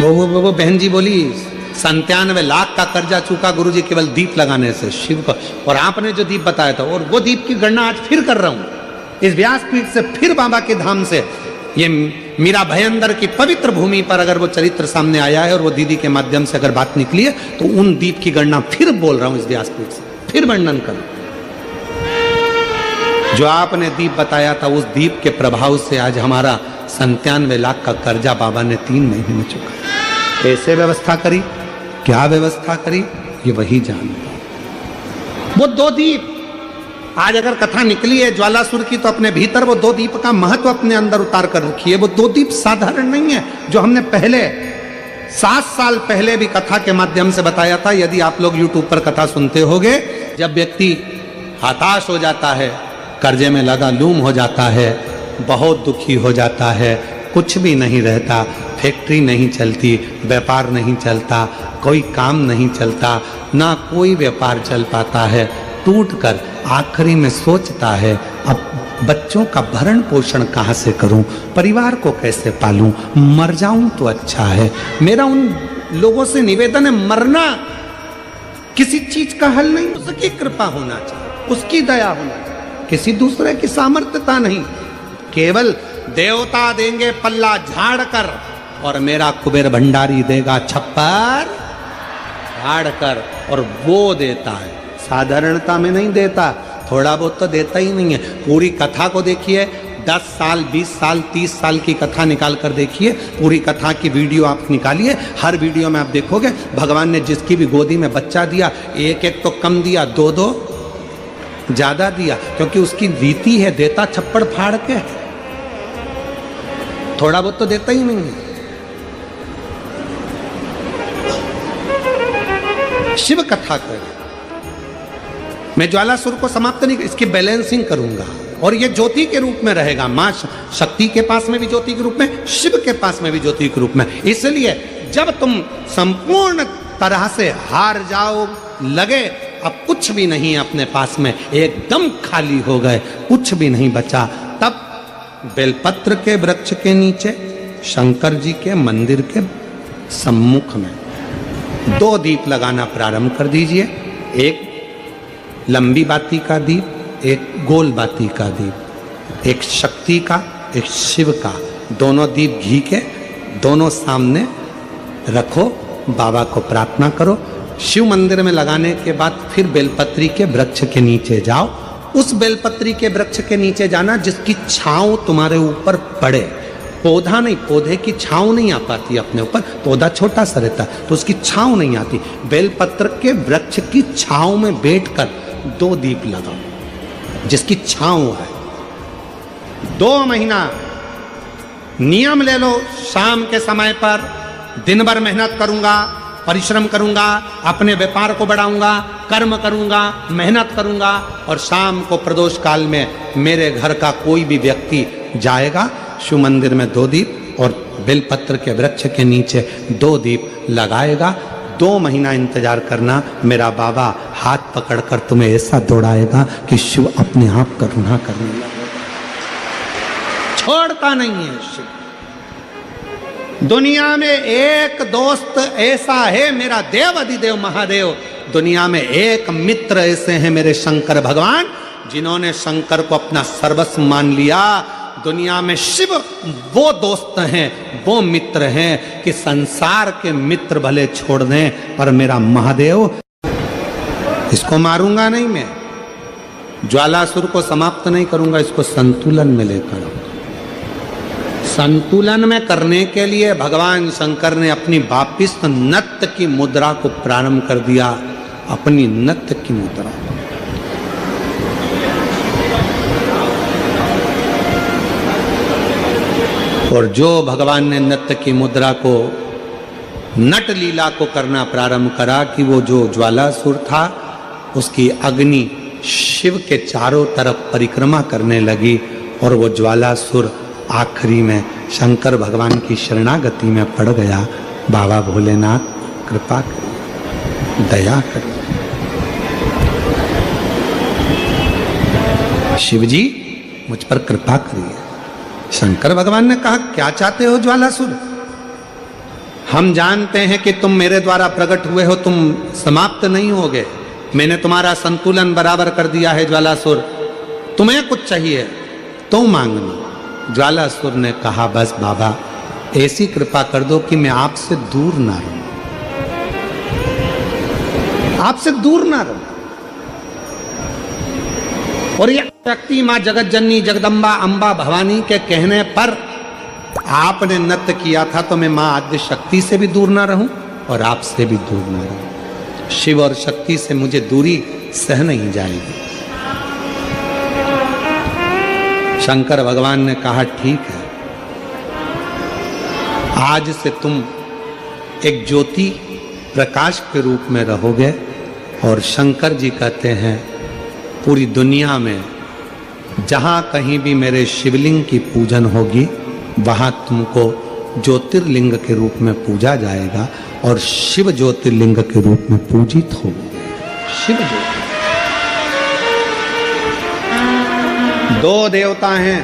वो बहन जी बोली 97 लाख का कर्जा चूका गुरुजी केवल दीप लगाने से शिव को। और आपने जो दीप बताया था, और वो दीप की गणना आज फिर कर रहा हूं इस व्यासपीठ से, फिर बाबा के धाम से। ये मीरा भयंदर की पवित्र भूमि पर अगर वो चरित्र सामने आया है और वो दीदी के माध्यम से अगर बात निकली है, तो उन दीप की गणना फिर बोल रहा हूं इस व्यासपीठ से, फिर वर्णन करूं। जो आपने दीप बताया था, उस दीप के प्रभाव से आज हमारा 97 लाख का कर्जा बाबा ने 3 महीने में चुका। कैसे व्यवस्था करी, क्या व्यवस्था करी, ये वही जानता। वो 2 दीप आज अगर कथा निकली है ज्वालासुर की, तो अपने भीतर वो 2 दीप का महत्व अपने अंदर उतार कर रखी है। वो 2 दीप साधारण नहीं है, जो हमने पहले 7 साल पहले भी कथा के माध्यम से बताया था। यदि आप लोग YouTube पर कथा सुनते होंगे, जब व्यक्ति हताश हो जाता है, कर्जे में लगा लूम हो जाता है, बहुत दुखी हो जाता है, कुछ भी नहीं रहता, फैक्ट्री नहीं चलती, व्यापार नहीं चलता, कोई काम नहीं चलता, ना कोई व्यापार चल पाता है, टूटकर आखिरी में सोचता है अब बच्चों का भरण पोषण कहाँ से करूं, परिवार को कैसे पालूं, मर जाऊं तो अच्छा है। मेरा उन लोगों से निवेदन है, मरना किसी चीज का हल नहीं, उसकी कृपा होना चाहिए, उसकी दया होना चाहिए, किसी दूसरे की सामर्थ्यता नहीं। केवल देवता देंगे पल्ला झाड़ कर, और मेरा कुबेर भंडारी देगा छप्पर झाड़ कर, और वो देता है, साधारणता में नहीं देता, थोड़ा बहुत तो देता ही नहीं है। पूरी कथा को देखिए, 10 साल 20 साल 30 साल की कथा निकाल कर देखिए, पूरी कथा की वीडियो आप निकालिए, हर वीडियो में आप देखोगे भगवान ने जिसकी भी गोदी में बच्चा दिया, एक एक तो कम दिया, 2-2 ज्यादा दिया, क्योंकि उसकी रीति है, देता छप्पड़ फाड़ के, थोड़ा बहुत तो देता ही नहीं है। शिव कथा करें। मैं ज्वालासुर को समाप्त नहीं, इसकी बैलेंसिंग करूंगा, और ये ज्योति के रूप में रहेगा। मां शक्ति के पास में भी ज्योति के रूप में, शिव के पास में भी ज्योति के रूप में। इसलिए जब तुम संपूर्ण तरह से हार जाओ, लगे अब कुछ भी नहीं अपने पास में, एकदम खाली हो गए, कुछ भी नहीं बचा, तब बेलपत्र के वृक्ष के नीचे शंकर जी के मंदिर के सम्मुख में 2 दीप लगाना प्रारंभ कर दीजिए। एक लंबी बाती का दीप, एक गोल बाती का दीप, एक शक्ति का, एक शिव का, दोनों दीप घी के दोनों सामने रखो, बाबा को प्रार्थना करो। शिव मंदिर में लगाने के बाद फिर बेलपत्री के वृक्ष के नीचे जाओ। उस बेलपत्री के वृक्ष के नीचे जाना जिसकी छांव तुम्हारे ऊपर पड़े, पौधा नहीं, पौधे की छांव नहीं आ पाती अपने ऊपर, पौधा छोटा सा रहता तो उसकी छांव नहीं आती। बेलपत्र के वृक्ष की छांव में बैठकर 2 दीप लगाओ जिसकी छांव है। 2 महीना नियम ले लो, शाम के समय पर दिन भर मेहनत करूंगा, परिश्रम करूंगा, अपने व्यापार को बढ़ाऊंगा, कर्म करूंगा, मेहनत करूंगा, और शाम को प्रदोष काल में मेरे घर का कोई भी व्यक्ति जाएगा, शिव मंदिर में 2 दीप और बेलपत्र के वृक्ष के नीचे 2 दीप लगाएगा। 2 महीना इंतजार करना, मेरा बाबा हाथ पकड़कर तुम्हें ऐसा दौड़ाएगा कि शिव अपने आप करुणा करने लगेगा। छोड़ता नहीं है शिव। दुनिया में एक दोस्त ऐसा है मेरा देव अधिदेव महादेव, दुनिया में एक मित्र ऐसे हैं मेरे शंकर भगवान, जिन्होंने शंकर को अपना सर्वस्व मान लिया। दुनिया में शिव वो दोस्त हैं, वो मित्र हैं कि संसार के मित्र भले छोड़ दें, पर मेरा महादेव, इसको मारूंगा नहीं मैं, ज्वालासुर को समाप्त नहीं करूंगा, इसको संतुलन में लेकर। संतुलन में करने के लिए भगवान शंकर ने अपनी वापिस नत्य की मुद्रा को प्रारंभ कर दिया, अपनी नत्य की मुद्रा। और जो भगवान ने नत्य की मुद्रा को, नट लीला को करना प्रारंभ करा कि वो जो ज्वालासुर था उसकी अग्नि शिव के चारों तरफ परिक्रमा करने लगी, और वो ज्वालासुर आखिरी में शंकर भगवान की शरणागति में पड़ गया। बाबा भोलेनाथ कृपा करिए, दया करिए। शिव जी मुझ पर कृपा करिए। शंकर भगवान ने कहा क्या चाहते हो ज्वालासुर? हम जानते हैं कि तुम मेरे द्वारा प्रकट हुए हो, तुम समाप्त नहीं होगे। मैंने तुम्हारा संतुलन बराबर कर दिया है ज्वालासुर, तुम्हें कुछ चाहिए तो मांगना। ज्वालासुर ने कहा बस बाबा ऐसी कृपा कर दो कि मैं आपसे दूर ना रहूं, आपसे दूर ना रहूं। और ये शक्ति मां जगत जननी जगदम्बा अंबा भवानी के कहने पर आपने नृत्य किया था, तो मैं मां आद्य शक्ति से भी दूर ना रहूं और आपसे भी दूर ना रहूं। शिव और शक्ति से मुझे दूरी सह नहीं जाएगी। शंकर भगवान ने कहा ठीक है, आज से तुम एक ज्योति प्रकाश के रूप में रहोगे। और शंकर जी कहते हैं पूरी दुनिया में जहां कहीं भी मेरे शिवलिंग की पूजन होगी वहां तुमको ज्योतिर्लिंग के रूप में पूजा जाएगा और शिव ज्योतिर्लिंग के रूप में पूजित होगे। शिव ज्योति दो देवता हैं,